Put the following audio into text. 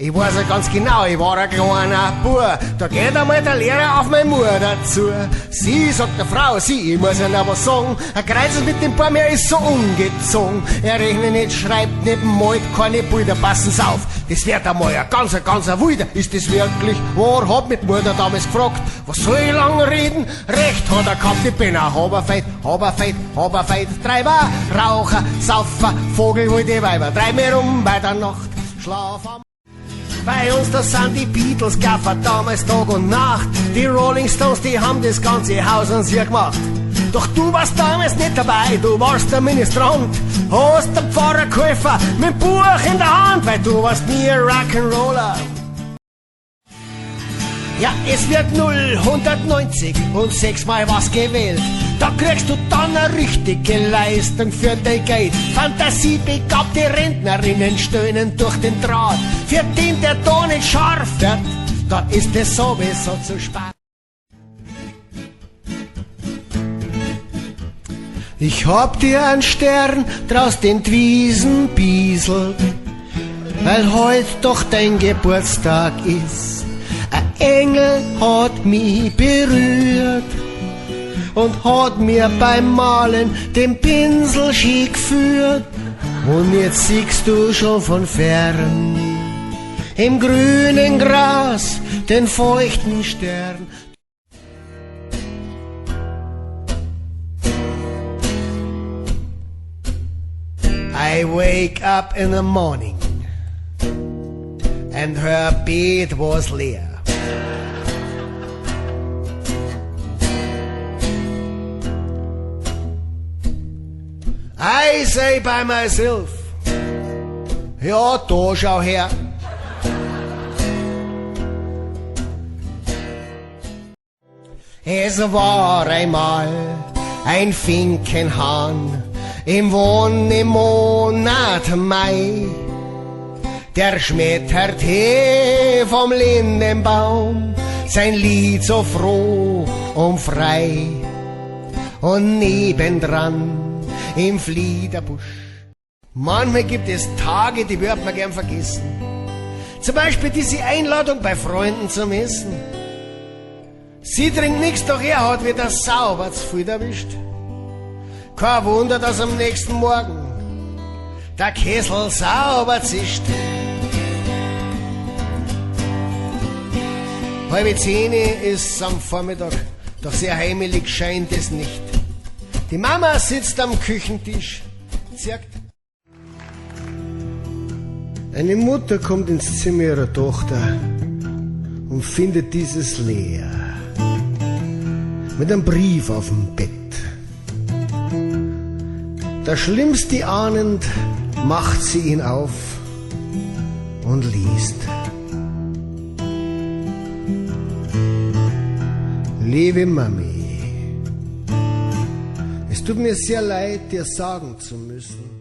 Ich weiß ja ganz genau, ich war ein kleiner Bub. Da geht einmal der Lehrer auf meine Mutter zu. Sie, sagt der Frau, ich muss ja noch was sagen. Ein Kreuz mit dem Baum, er ist so ungezogen. Er rechnet nicht, schreibt nicht, malt keine Bilder, passen's auf. Das wird einmal ein ganz Wilder. Ist das wirklich wahr? Hab mit Mutter damals gefragt, was soll ich lang reden? Recht hat er gehabt, ich bin ein Haberfeit, Treiber, Raucher, Saufer, Vogel, wilde Weiber. Treib mir rum bei der Nacht, schlaf am. Bei uns, das sind die Beatles, Gaffer, damals Tag und Nacht. Die Rolling Stones, die haben das ganze Haus an sich gemacht. Doch du warst damals nicht dabei, du warst der Ministrant. Hast den Pfarrer geholfen, mit dem Buch in der Hand, weil du warst nie ein Rock'n'Roller. Ja, es wird 090 und 6-mal was gewählt. Da kriegst du dann eine richtige Leistung für dein Geld. Fantasiebegabte Rentnerinnen stöhnen durch den Draht. Für den, der da nicht scharf wird, da ist es sowieso zu spät. Ich hab dir einen Stern draus den Wiesen bieselt, weil heut doch dein Geburtstag ist. Ein Engel hat mich berührt und hat mir beim Malen den Pinsel schick geführt. Und jetzt siehst du schon von fern im grünen Gras den feuchten Stern. I wake up in the morning and her bed was leer. I say by myself, ja, da schau her. Es war einmal ein Finkenhahn im Monat Mai. Der schmetterte vom Lindenbaum sein Lied so froh und frei. Und nebendran im Fliederbusch. Manchmal gibt es Tage, die wird man gern vergessen. Zum Beispiel diese Einladung bei Freunden zum Essen. Sie trinkt nichts, doch er hat wieder sauber zu viel erwischt. Kein Wunder, dass am nächsten Morgen der Kessel sauber zischt. 9:30 ist am Vormittag, doch sehr heimelig scheint es nicht. Die Mama sitzt am Küchentisch, sagt. Eine Mutter kommt ins Zimmer ihrer Tochter und findet dieses leer. Mit einem Brief auf dem Bett. Das Schlimmste ahnend macht sie ihn auf und liest. Liebe Mami, es tut mir sehr leid, dir sagen zu müssen,